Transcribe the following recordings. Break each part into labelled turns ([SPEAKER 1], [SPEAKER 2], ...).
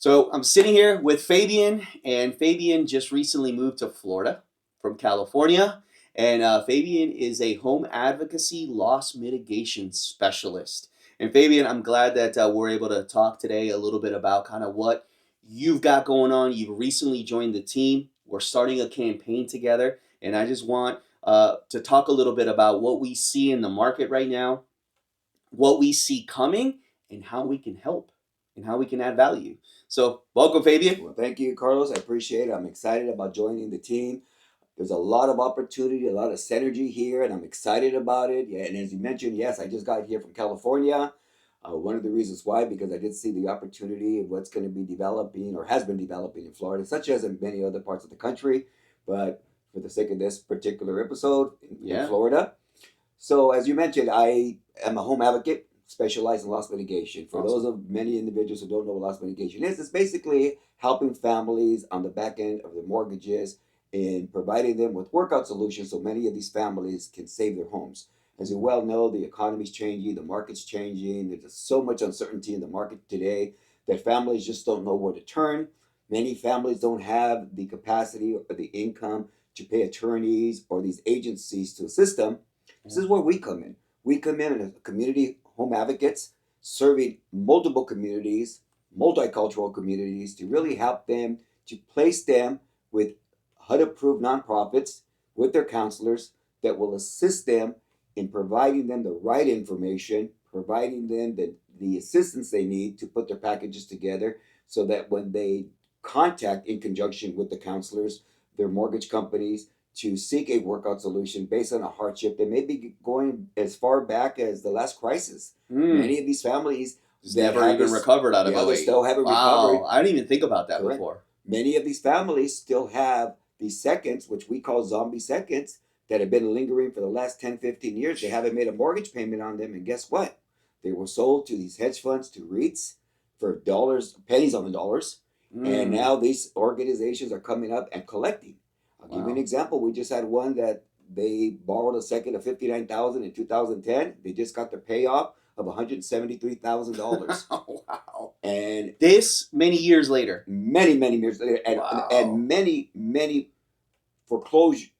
[SPEAKER 1] So I'm sitting here with Fabian, and Fabian just recently moved to Florida from California. And Fabian is a home advocacy loss mitigation specialist. And Fabian, I'm glad that we're able to talk today a little bit about kind of what you've got going on. You've recently joined the team. We're starting a campaign together, and I just want to talk a little bit about what we see in the market right now, what we see coming, and how we can help and how we can add value. So, welcome, Fabian.
[SPEAKER 2] Well, thank you, Carlos. I appreciate it. I'm excited about joining the team. There's a lot of opportunity, a lot of synergy here, and I'm excited about it. Yeah, and as you mentioned, yes, I just got here from California. One of the reasons why, because I did see the opportunity of what's going to be developing or has been developing in Florida, such as in many other parts of the country. But for the sake of this particular episode in
[SPEAKER 1] Yeah.
[SPEAKER 2] Florida, so as you mentioned, I am a home advocate specialized in loss mitigation. For those of many individuals who don't know what loss mitigation is, it's basically helping families on the back end of their mortgages and providing them with workout solutions so many of these families can save their homes. As you well know, the economy's changing, the market's changing. There's just so much uncertainty in the market today that families just don't know where to turn. Many families don't have the capacity or the income to pay attorneys or these agencies to assist them. This is where we come in. We come in as community home advocates, serving multiple communities, multicultural communities, to really help them, to place them with HUD-approved nonprofits, with their counselors that will assist them in providing them the right information, providing them the assistance they need to put their packages together so that when they contact in conjunction with the counselors, their mortgage companies, to seek a workout solution based on a hardship that may be going as far back as the last crisis. Many of these families
[SPEAKER 1] never even recovered out of
[SPEAKER 2] they
[SPEAKER 1] 08.
[SPEAKER 2] still haven't
[SPEAKER 1] Wow,
[SPEAKER 2] recovered.
[SPEAKER 1] I didn't even think about that
[SPEAKER 2] Correct.
[SPEAKER 1] before.
[SPEAKER 2] Many of these families still have these seconds, which we call zombie seconds, that have been lingering for the last 10, 15 years. They haven't made a mortgage payment on them. And guess what? They were sold to these hedge funds, to REITs, for dollars, pennies on the dollars. And now these organizations are coming up and collecting. I'll give you an example. We just had one that they borrowed a second of $59,000 in 2010. They just got their payoff of $173,000.
[SPEAKER 1] Oh, wow.
[SPEAKER 2] And
[SPEAKER 1] this many years later.
[SPEAKER 2] Many years later. And many foreclosures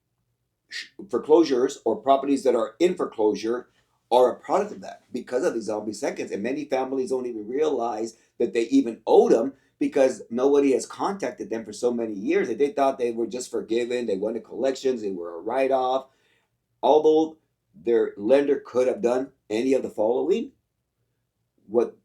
[SPEAKER 2] or properties that are in foreclosure are a product of that because of these zombie seconds. And many families don't even realize that they even owe them because nobody has contacted them for so many years that they thought they were just forgiven. They wanted collections. They were a write-off. Although their lender could have done any of the following, what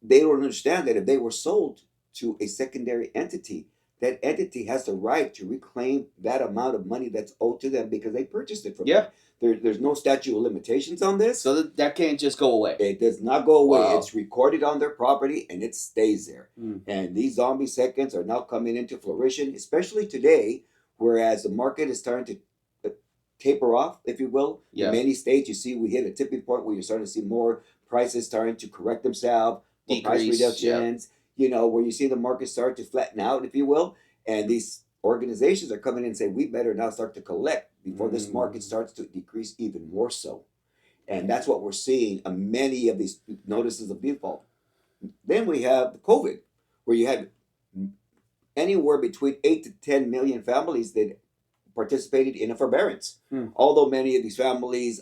[SPEAKER 2] they don't understand that if they were sold to a secondary entity, that entity has the right to reclaim that amount of money that's owed to them because they purchased it from them. There's no statute of limitations on this.
[SPEAKER 1] So that can't just go away.
[SPEAKER 2] It does not go away.
[SPEAKER 1] Wow.
[SPEAKER 2] It's recorded on their property and it stays there. And these zombie seconds are now coming into fruition, especially today, whereas the market is starting to taper off, if you will. In many states, you see we hit a tipping point where you're starting to see more prices starting to correct themselves, price reductions, where you see the market start to flatten out, if you will. And these organizations are coming in and saying, we better now start to collect before this market starts to decrease even more so. And that's what we're seeing on many of these notices of default. Then we have COVID, where you had anywhere between 8 to 10 million families that participated in a forbearance. Although many of these families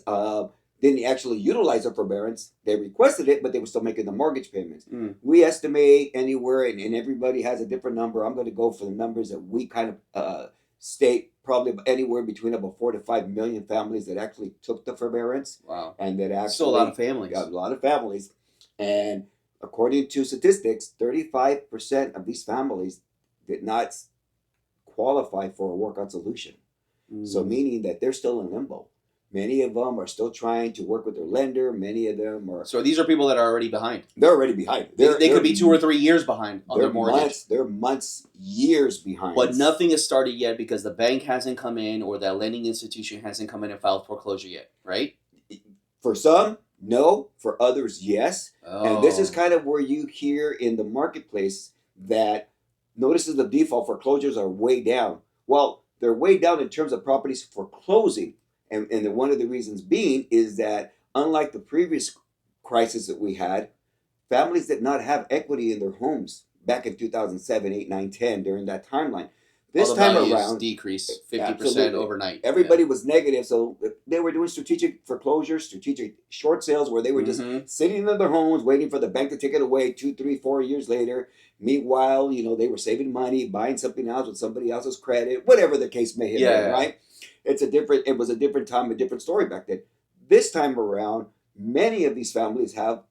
[SPEAKER 2] didn't actually utilize a forbearance, they requested it, but they were still making the mortgage payments. We estimate anywhere, and everybody has a different number. I'm going to go for the numbers that we kind of state, probably anywhere between about 4 to 5 million families that actually took the forbearance.
[SPEAKER 1] Wow.
[SPEAKER 2] And that actually...
[SPEAKER 1] Still a lot of families.
[SPEAKER 2] A lot of families. And according to statistics, 35% of these families did not qualify for a workout solution. So meaning that they're still in limbo. Many of them are still trying to work with their lender. Many of them are...
[SPEAKER 1] So these are people that are already behind.
[SPEAKER 2] They're already behind.
[SPEAKER 1] They could be 2 or 3 years behind on their mortgage.
[SPEAKER 2] They're months, years behind.
[SPEAKER 1] But nothing has started yet because the bank hasn't come in or that lending institution hasn't come in and filed foreclosure yet, right?
[SPEAKER 2] For some, no. For others, yes. And this is kind of where you hear in the marketplace that notices of default foreclosures are way down. Well, they're way down in terms of properties foreclosing. And one of the reasons being is that unlike the previous crisis that we had, families did not have equity in their homes. back in 2007, 8, 9, 10, during that timeline.
[SPEAKER 1] All
[SPEAKER 2] This
[SPEAKER 1] the
[SPEAKER 2] time
[SPEAKER 1] values
[SPEAKER 2] around,
[SPEAKER 1] decrease 50%
[SPEAKER 2] absolutely.
[SPEAKER 1] overnight. Yeah.
[SPEAKER 2] Everybody was negative, so they were doing strategic foreclosures, strategic short sales, where they were just
[SPEAKER 1] Mm-hmm.
[SPEAKER 2] sitting in their homes waiting for the bank to take it away 2, 3, 4 years later. Meanwhile, they were saving money, buying something else with somebody else's credit, whatever the case may have been.
[SPEAKER 1] Yeah.
[SPEAKER 2] Right? It was a different time, a different story back then. This time around, many of these families have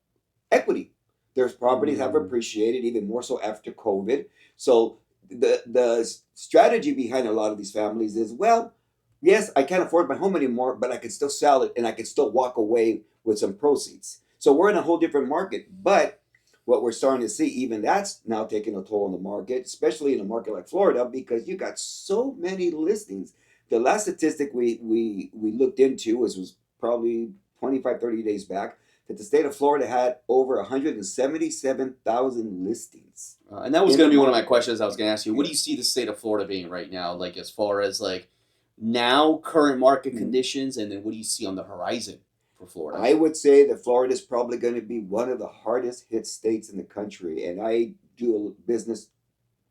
[SPEAKER 2] equity. Their properties have
[SPEAKER 1] Mm.
[SPEAKER 2] appreciated even more so after COVID. So the strategy behind a lot of these families is, well, yes, I can't afford my home anymore, but I can still sell it and I can still walk away with some proceeds. So we're in a whole different market. But what we're starting to see, even that's now taking a toll on the market, especially in a market like Florida, because you got so many listings. The last statistic we looked into was probably 25, 30 days back, that the state of Florida had over 177,000 listings
[SPEAKER 1] And that was
[SPEAKER 2] in
[SPEAKER 1] going
[SPEAKER 2] the
[SPEAKER 1] to be one of my
[SPEAKER 2] market.
[SPEAKER 1] questions I was going to ask you. What
[SPEAKER 2] Yeah.
[SPEAKER 1] do you see the state of Florida being right now, like as far as like now current market
[SPEAKER 2] Mhm.
[SPEAKER 1] conditions, and then what do you see on the horizon for Florida?
[SPEAKER 2] I would say that Florida is probably going to be one of the hardest hit states in the country. And I do business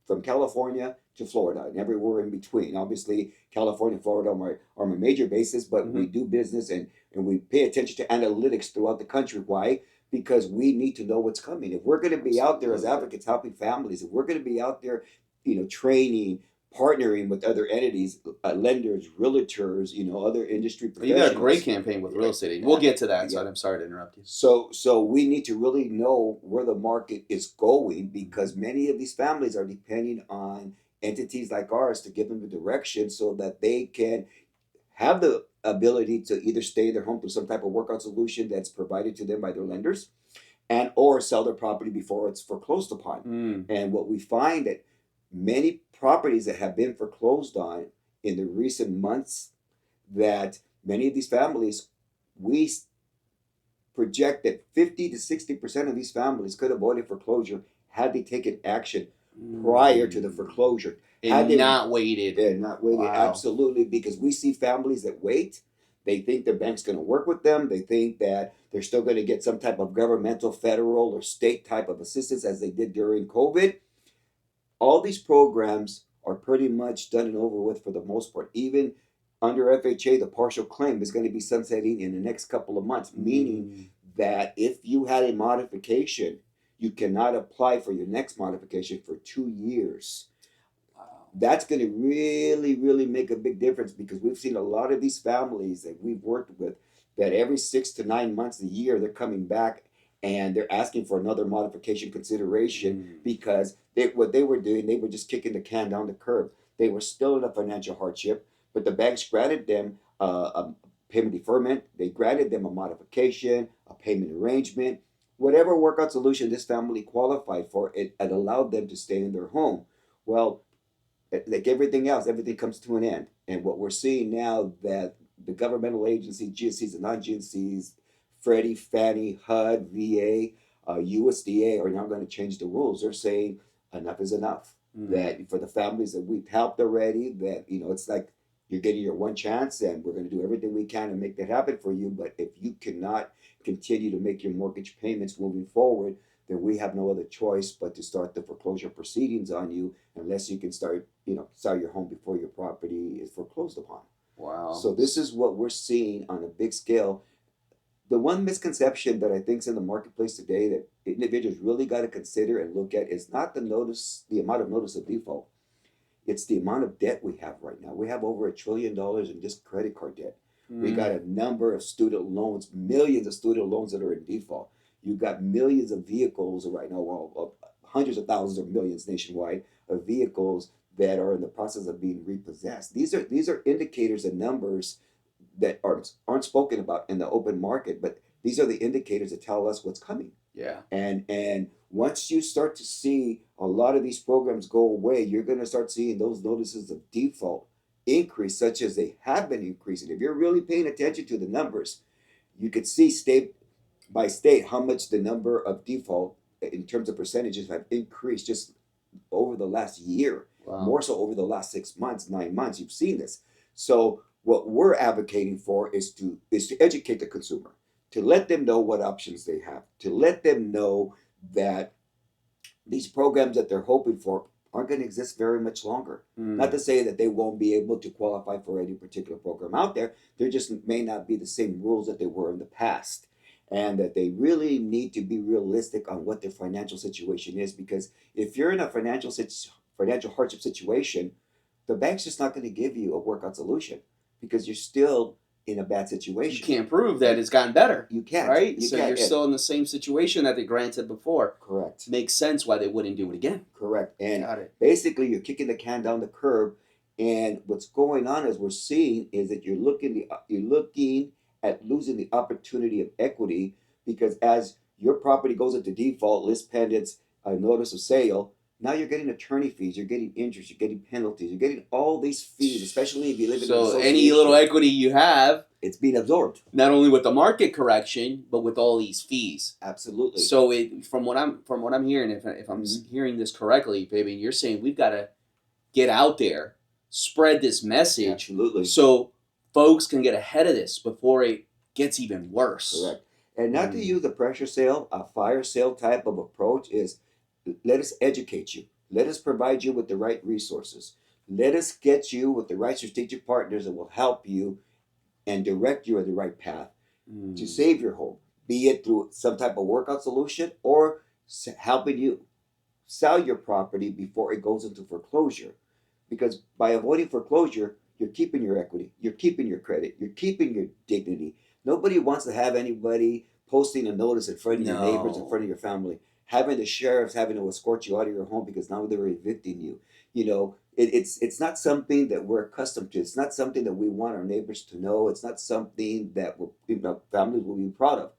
[SPEAKER 2] from California to Florida and everywhere in between. Obviously, California and Florida are my major bases, but
[SPEAKER 1] Mm-hmm.
[SPEAKER 2] we do business and we pay attention to analytics throughout the country. Why? Because we need to know what's coming. If we're going to be out there as
[SPEAKER 1] Absolutely.
[SPEAKER 2] advocates helping families, if we're going to be out there, training, partnering with other entities, lenders, realtors, other industry
[SPEAKER 1] Well, you got a great
[SPEAKER 2] professionals.
[SPEAKER 1] campaign with real estate. We'll
[SPEAKER 2] Yeah,
[SPEAKER 1] get to that,
[SPEAKER 2] yeah.
[SPEAKER 1] so I'm sorry to interrupt you.
[SPEAKER 2] So we need to really know where the market is going, because many of these families are depending on entities like ours to give them the direction so that they can have the ability to either stay in their home through some type of workout solution that's provided to them by their lenders, and or sell their property before it's foreclosed upon.
[SPEAKER 1] Mm.
[SPEAKER 2] And what we find that many properties that have been foreclosed on in the recent months, that many of these families, we project that 50 to 60% of these families could avoid foreclosure had they taken action prior to the
[SPEAKER 1] Mm.
[SPEAKER 2] foreclosure. Had
[SPEAKER 1] And
[SPEAKER 2] they
[SPEAKER 1] not waited.
[SPEAKER 2] not waited,
[SPEAKER 1] Wow.
[SPEAKER 2] absolutely, because we see families that wait. They think the bank's going to work with them. They think that they're still going to get some type of governmental, federal, or state type of assistance as they did during COVID. All these programs are pretty much done and over with for the most part. Even under FHA, the partial claim is going to be sunsetting in the next couple of months, meaning
[SPEAKER 1] Mm.
[SPEAKER 2] that if you had a modification, you cannot apply for your next modification for 2 years.
[SPEAKER 1] Wow.
[SPEAKER 2] That's going to really, really make a big difference, because we've seen a lot of these families that we've worked with that every 6 to 9 months a year, they're coming back and they're asking for another modification consideration,
[SPEAKER 1] Mm.
[SPEAKER 2] because what they were doing, they were just kicking the can down the curb. They were still in a financial hardship, but the banks granted them a payment deferment. They granted them a modification, a payment arrangement, whatever workout solution this family qualified for. It allowed them to stay in their home. Well, like everything else, everything comes to an end. And what we're seeing now, that the governmental agencies, GSEs and non-GSEs, Freddie, Fannie, HUD, VA, USDA, are now going to change the rules. They're saying enough is enough.
[SPEAKER 1] Mm.
[SPEAKER 2] That for the families that we've helped already, that it's like you're getting your one chance, and we're going to do everything we can to make that happen for you. But if you cannot continue to make your mortgage payments moving forward, then we have no other choice but to start the foreclosure proceedings on you, unless you can sell your home before your property is foreclosed upon.
[SPEAKER 1] Wow.
[SPEAKER 2] So this is what we're seeing on a big scale. The one misconception that I think is in the marketplace today that individuals really got to consider and look at is not the amount of notice of default. It's the amount of debt we have right now. We have over $1 trillion in just credit card debt. We got
[SPEAKER 1] Mm.
[SPEAKER 2] a number of student loans, millions of student loans that are in default. You've got millions of vehicles right now, well, hundreds of thousands or millions nationwide of vehicles that are in the process of being repossessed. These are indicators and numbers that aren't spoken about in the open market, but these are the indicators that tell us what's coming.
[SPEAKER 1] Yeah.
[SPEAKER 2] And once you start to see a lot of these programs go away, you're going to start seeing those notices of default increase, such as they have been increasing. If you're really paying attention to the numbers, you could see state by state how much the number of default in terms of percentages have increased just over the last year,
[SPEAKER 1] Wow.
[SPEAKER 2] more so over the last 6 months, 9 months. You've seen this. So what we're advocating for is to educate the consumer, to let them know what options they have, to let them know that these programs that they're hoping for aren't going to exist very much longer. Not to
[SPEAKER 1] Mm.
[SPEAKER 2] say that they won't be able to qualify for any particular program out there. There just may not be the same rules that they were in the past. And that they really need to be realistic on what their financial situation is. Because if you're in a financial hardship situation, the bank's just not going to give you a workout solution because you're still in a bad
[SPEAKER 1] You
[SPEAKER 2] situation.
[SPEAKER 1] can't prove that it's gotten better,
[SPEAKER 2] You can't.
[SPEAKER 1] right?
[SPEAKER 2] You
[SPEAKER 1] So
[SPEAKER 2] can't.
[SPEAKER 1] you're still in the same situation that they granted before.
[SPEAKER 2] Correct.
[SPEAKER 1] Makes sense why they wouldn't do it again.
[SPEAKER 2] Correct. And
[SPEAKER 1] Got it.
[SPEAKER 2] basically, you're kicking the can down the curb. And what's going on, as we're seeing, is that you're looking at losing the opportunity of equity because as your property goes into default, list pendants, a notice of sale, now you're getting attorney fees, you're getting interest, you're getting penalties, you're getting all these fees, especially if you live in an
[SPEAKER 1] So
[SPEAKER 2] association.
[SPEAKER 1] any little equity you have,
[SPEAKER 2] it's being absorbed.
[SPEAKER 1] not only with the market correction, but with all these fees.
[SPEAKER 2] Absolutely.
[SPEAKER 1] So from what I'm hearing, if I'm hearing this correctly, baby, you're saying we've got to get out there, spread this message,
[SPEAKER 2] Absolutely.
[SPEAKER 1] so folks can get ahead of this before it gets even worse.
[SPEAKER 2] Correct. And not to use a pressure sale, a fire sale type of approach is let us educate you. Let us provide you with the right resources. Let us get you with the right strategic partners that will help you and direct you in the right path to save your home, be it through some type of workout solution or helping you sell your property before it goes into foreclosure. Because by avoiding foreclosure, you're keeping your equity, you're keeping your credit, you're keeping your dignity. Nobody wants to have anybody posting a notice in front of your neighbors, in front of your family, having the sheriffs having to escort you out of your home because now they're evicting you. You know, it's not something that we're accustomed to. It's not something that we want our neighbors to know. It's not something that families will be proud of.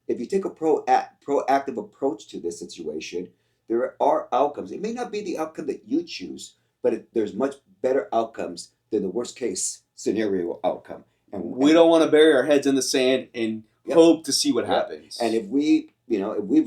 [SPEAKER 2] If you take a proactive approach to this situation, there are outcomes. It may not be the outcome that you choose, but there's much better outcomes than the worst case scenario outcome.
[SPEAKER 1] And we don't want to bury our heads in the sand and hope to see what happens.
[SPEAKER 2] And if we've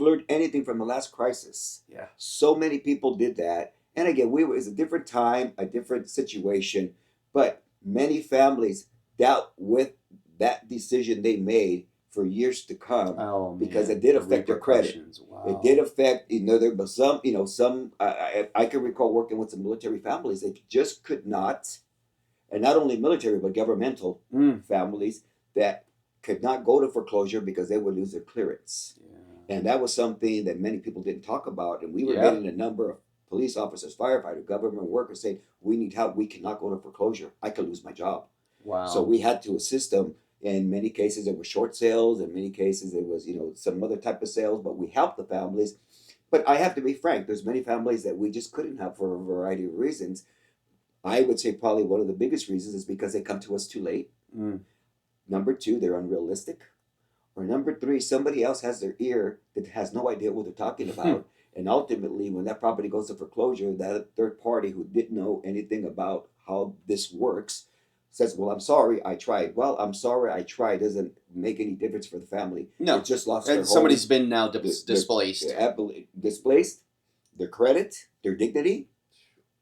[SPEAKER 2] learned anything from the last crisis, so many people did that. And again, it's a different time, a different situation, but many families dealt with that decision they made for years to come because it did affect their credit.
[SPEAKER 1] Wow.
[SPEAKER 2] It did affect, there was some, I can recall working with some military families that just could not, and not only military, but governmental families that could not go to foreclosure because they would lose their clearance. Yeah. And that was something that many people didn't talk about. And we were getting a number of police officers, firefighters, government workers saying, we need help. We cannot go to foreclosure. I could lose my job.
[SPEAKER 1] Wow.
[SPEAKER 2] So we had to assist them. In many cases, it was short sales. In many cases, it was, some other type of sales. But we helped the families. But I have to be frank. There's many families that we just couldn't help for a variety of reasons. I would say probably one of the biggest reasons is because they come to us too late. Number two, they're unrealistic. Or number three, somebody else has their ear that has no idea what they're talking about. And ultimately, when that property goes to foreclosure, that third party who didn't know anything about how this works says, well, I'm sorry, I tried. Well, I'm sorry, I tried doesn't make any difference for the family.
[SPEAKER 1] No.
[SPEAKER 2] It just lost their home.
[SPEAKER 1] Somebody's been now displaced.
[SPEAKER 2] They're displaced, their credit, their dignity,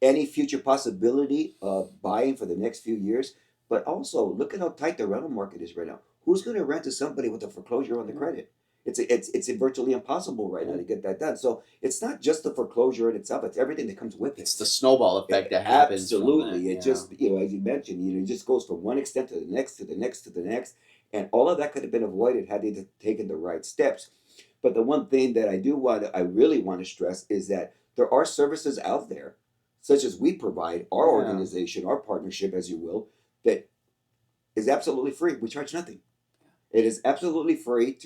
[SPEAKER 2] any future possibility of buying for the next few years. But also, look at how tight the rental market is right now. Who's going to rent to somebody with a foreclosure on the credit? It's virtually impossible right now to get that done. So it's not just the foreclosure in itself; it's everything that comes with it.
[SPEAKER 1] It's the snowball effect that happens.
[SPEAKER 2] Absolutely, it just as you mentioned, it just goes from one extent to the next, to the next, to the next, and all of that could have been avoided had they taken the right steps. But the one thing that I really want to stress is that there are services out there, such as we provide, our organization, our partnership, as you will, that is absolutely free. We charge nothing. It is absolutely free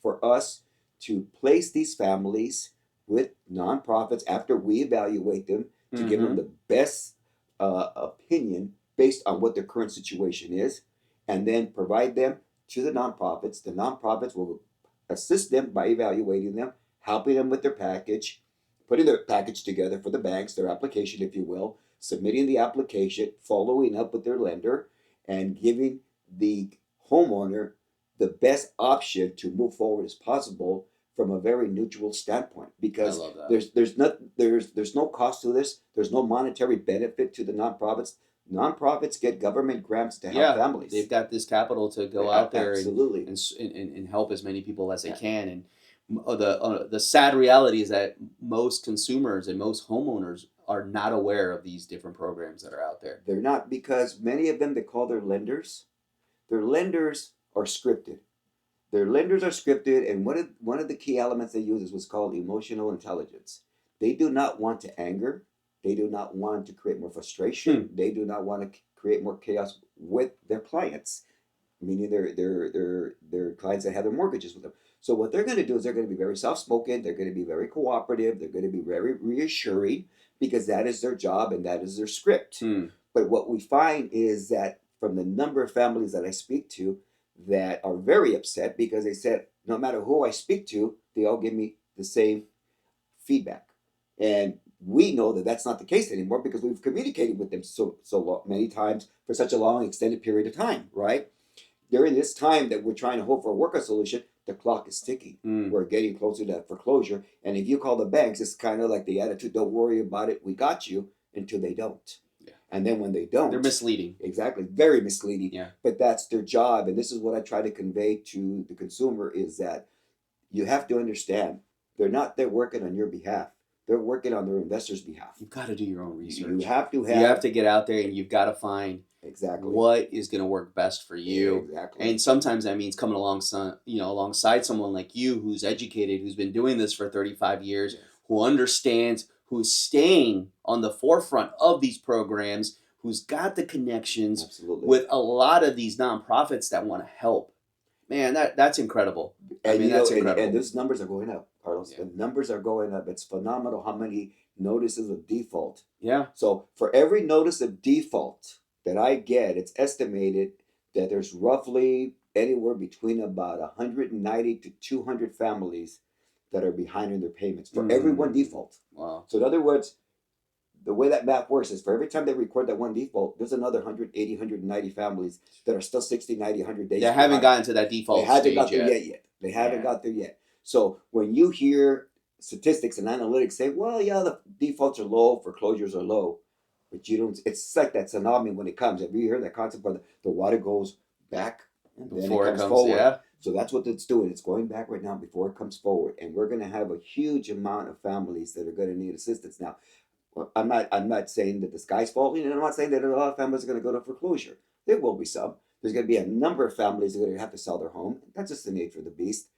[SPEAKER 2] for us to place these families with nonprofits after we evaluate them to give them the best opinion based on what their current situation is, and then provide them to the nonprofits. The nonprofits will assist them by evaluating them, helping them with their package, putting their package together for the banks, their application, if you will, submitting the application, following up with their lender, and giving the homeowner the best option to move forward as possible from a very neutral standpoint. Because there's no cost to this. There's no monetary benefit to the nonprofits. Nonprofits get government grants to help families.
[SPEAKER 1] They've got this capital to go out there
[SPEAKER 2] Absolutely.
[SPEAKER 1] and help as many people as they can. And The sad reality is that most consumers and most homeowners are not aware of these different programs that are out there.
[SPEAKER 2] They're not, because many of them, they call their lenders are scripted. Their lenders are scripted, and one of the key elements they use is what's called emotional intelligence. They do not want to anger. They do not want to create more frustration. They do not want to create more chaos with their clients, meaning their clients that have their mortgages with them. So what they're going to do is they're going to be very soft-spoken. They're going to be very cooperative. They're going to be very reassuring, because that is their job and that is their script. But what we find is that from the number of families that I speak to that are very upset, because they said no matter who I speak to, they all give me the same feedback. And we know that that's not the case anymore, because we've communicated with them many times for such a long extended period of time, right? During this time that we're trying to hope for a workout solution, the clock is ticking. We're getting closer to that foreclosure. And if you call the banks, it's kind of like the attitude, don't worry about it, we got you, until they don't.
[SPEAKER 1] Yeah.
[SPEAKER 2] And then when they don't,
[SPEAKER 1] they're misleading.
[SPEAKER 2] Exactly. Very misleading.
[SPEAKER 1] Yeah.
[SPEAKER 2] But that's their job. And this is what I try to convey to the consumer, is that you have to understand, they're not there working on your behalf. They're working on their investors' behalf.
[SPEAKER 1] You've got to do your own research.
[SPEAKER 2] You have
[SPEAKER 1] you have to get out there, and you've got to find
[SPEAKER 2] exactly
[SPEAKER 1] what is going to work best for you.
[SPEAKER 2] Exactly.
[SPEAKER 1] And sometimes that means coming alongside someone like you, who's educated, who's been doing this for 35 years, who understands, who's staying on the forefront of these programs, who's got the connections
[SPEAKER 2] Absolutely.
[SPEAKER 1] with a lot of these nonprofits that want to help. Man, that's incredible.
[SPEAKER 2] And
[SPEAKER 1] that's incredible.
[SPEAKER 2] And those numbers are going up, Carlos.
[SPEAKER 1] Yeah.
[SPEAKER 2] The numbers are going up. It's phenomenal how many notices of default.
[SPEAKER 1] Yeah.
[SPEAKER 2] So for every notice of default that I get, it's estimated that there's roughly anywhere between about 190 to 200 families that are behind in their payments for every one default.
[SPEAKER 1] Wow.
[SPEAKER 2] So in other words, the way that math works is for every time they record that one default, there's another 180, 190 families that are still 60, 90, 100 days.
[SPEAKER 1] They haven't gotten to that default
[SPEAKER 2] They haven't
[SPEAKER 1] stage
[SPEAKER 2] got there yet. They haven't got there yet. So when you hear statistics and analytics say, well, yeah, the defaults are low, foreclosures are low, but you don't, it's like that tsunami when it comes. Have you heard that concept where the water goes back and then it comes forward? Yeah. So that's what it's doing. It's going back right now before it comes forward. And we're going to have a huge amount of families that are going to need assistance now. Well, I'm not saying that the sky's falling, and I'm not saying that a lot of families are going to go to foreclosure. There will be some. There's going to be a number of families that are going to have to sell their home. That's just the nature of the beast.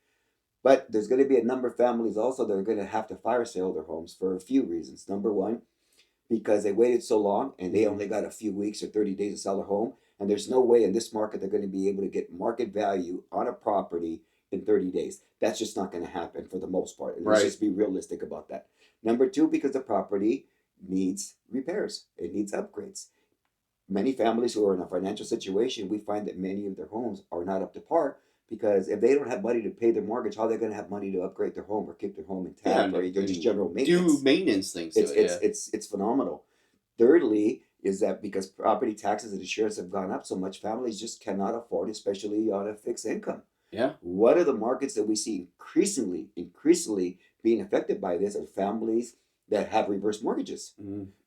[SPEAKER 2] But there's going to be a number of families also that are going to have to fire sale their homes for a few reasons. Number one, because they waited so long and they only got a few weeks or 30 days to sell their home. And there's no way in this market they're going to be able to get market value on a property in 30 days. That's just not going to happen for the most part. And let's just be realistic about that. Number two, because the property needs repairs. It needs upgrades. Many families who are in a financial situation, we find that many of their homes are not up to par, because if they don't have money to pay their mortgage, how are they going to have money to upgrade their home or keep their home intact or just general maintenance?
[SPEAKER 1] Do maintenance things.
[SPEAKER 2] It's phenomenal. Thirdly, is that because property taxes and insurance have gone up so much, families just cannot afford, especially on a fixed income.
[SPEAKER 1] Yeah.
[SPEAKER 2] One of the markets that we see increasingly being affected by this are families that have reverse mortgages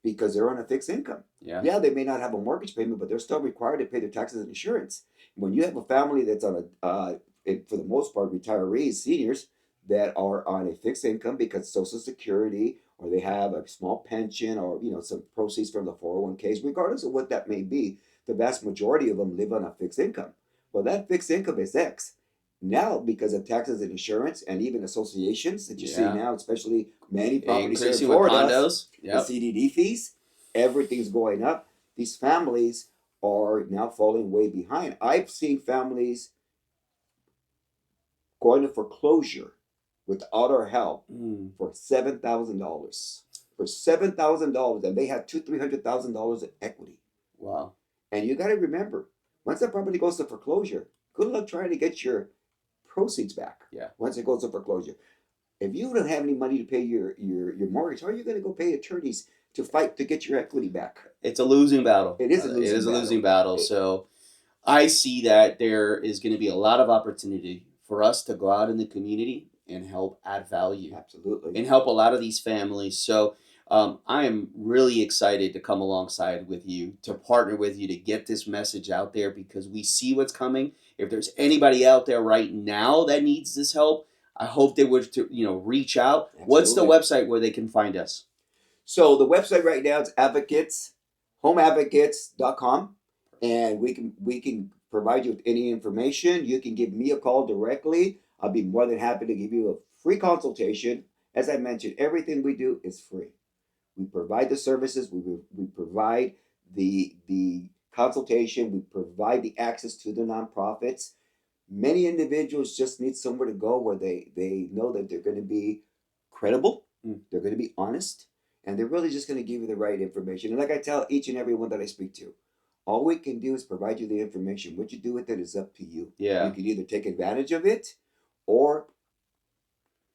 [SPEAKER 2] because they're on a fixed income. Yeah, they may not have a mortgage payment, but they're still required to pay their taxes and insurance. When you have a family that's on for the most part, retirees, seniors that are on a fixed income because Social Security, or they have a small pension, or some proceeds from the 401ks, regardless of what that may be, the vast majority of them live on a fixed income. Well, that fixed income is X. Now, because of taxes and insurance and even associations that you see now, especially many properties here in Florida, condos, the CDD fees, everything's going up. These families are now falling way behind. I've seen families going to foreclosure without our help for $7,000. For $7,000, and they had $200,000-$300,000 in equity.
[SPEAKER 1] Wow!
[SPEAKER 2] And you got to remember, once that property goes to foreclosure, good luck trying to get your proceeds back. Once it goes to foreclosure, if you don't have any money to pay your mortgage, how are you going to go pay attorneys to fight to get your equity back?
[SPEAKER 1] It's a losing battle.
[SPEAKER 2] It is a losing battle.
[SPEAKER 1] So I see that there is going to be a lot of opportunity for us to go out in the community and help add value.
[SPEAKER 2] Absolutely.
[SPEAKER 1] And help a lot of these families. So I am really excited to come alongside with you, to partner with you, to get this message out there, because we see what's coming. If there's anybody out there right now that needs this help, I hope they would to, reach out. What's the
[SPEAKER 2] Absolutely.
[SPEAKER 1] website where they can find us?
[SPEAKER 2] So the website right now is homeadvocates.com, and we can provide you with any information. You can give me a call directly. I'll be more than happy to give you a free consultation. As I mentioned, everything we do is free. We provide the services. We provide the consultation. We provide the access to the nonprofits. Many individuals just need somewhere to go where they know that they're going to be credible, they're going to be honest, and they're really just going to give you the right information. And like I tell each and every one that I speak to, all we can do is provide you the information. What you do with it is up to you. You
[SPEAKER 1] Yeah.
[SPEAKER 2] can either take advantage of it, or,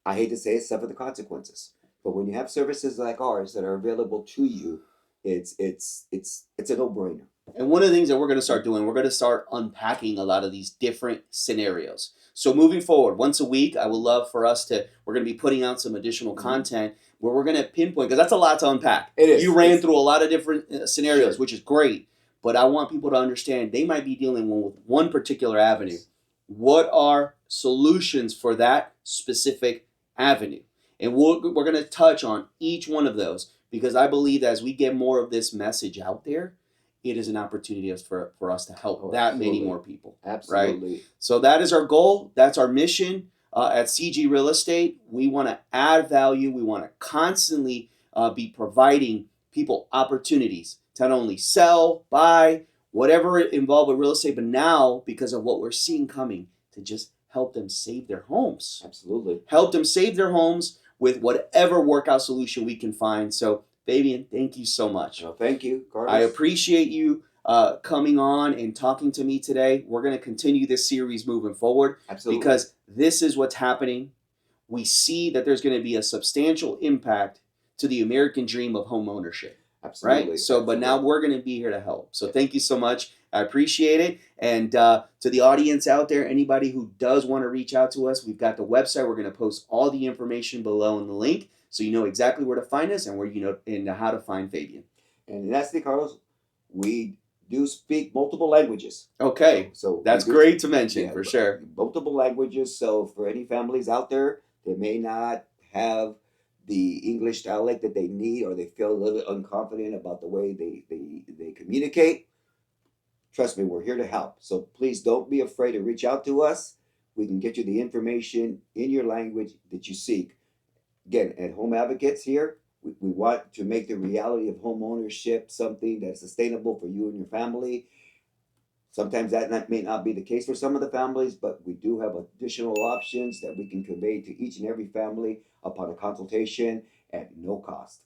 [SPEAKER 2] I hate to say it, suffer the consequences. But when you have services like ours that are available to you, it's a no-brainer.
[SPEAKER 1] And one of the things that we're going to start doing, we're going to start unpacking a lot of these different scenarios. So moving forward, once a week, I would love for us to, we're going to be putting out some additional content where we're going to pinpoint, because that's a lot to unpack.
[SPEAKER 2] It is.
[SPEAKER 1] You ran through a lot of different scenarios,
[SPEAKER 2] Sure.
[SPEAKER 1] which is great. But I want people to understand they might be dealing with one particular avenue. What are solutions for that specific avenue? And we're going to touch on each one of those, because I believe that as we get more of this message out there, it is an opportunity for us to help that many more people.
[SPEAKER 2] Absolutely.
[SPEAKER 1] Right? So that is our goal. That's our mission at CG Real Estate. We want to add value. We want to constantly be providing people opportunities to not only sell, buy, whatever involved with real estate, but now, because of what we're seeing coming, to just help them save their homes.
[SPEAKER 2] Absolutely.
[SPEAKER 1] Help them save their homes with whatever workout solution we can find. So Fabian, thank you so much.
[SPEAKER 2] Well, thank you, Carlos.
[SPEAKER 1] I appreciate you coming on and talking to me today. We're going to continue this series moving forward.
[SPEAKER 2] Absolutely.
[SPEAKER 1] Because this is what's happening. We see that there's going to be a substantial impact to the American dream of home ownership.
[SPEAKER 2] Absolutely.
[SPEAKER 1] Right? So, but now we're going to be here to help. So thank you so much. I appreciate it. And to the audience out there, anybody who does want to reach out to us, we've got the website. We're going to post all the information below in the link, so you know exactly where to find us and where and how to find Fabian.
[SPEAKER 2] And lastly, Carlos, we do speak multiple languages.
[SPEAKER 1] Okay, so that's great to mention, for sure.
[SPEAKER 2] Multiple languages. So for any families out there that may not have the English dialect that they need, or they feel a little bit unconfident about the way they communicate, trust me, we're here to help. So please don't be afraid to reach out to us. We can get you the information in your language that you seek. Again, at Home Advocates here, we want to make the reality of home ownership something that's sustainable for you and your family. Sometimes that may not be the case for some of the families, but we do have additional options that we can convey to each and every family upon a consultation at no cost.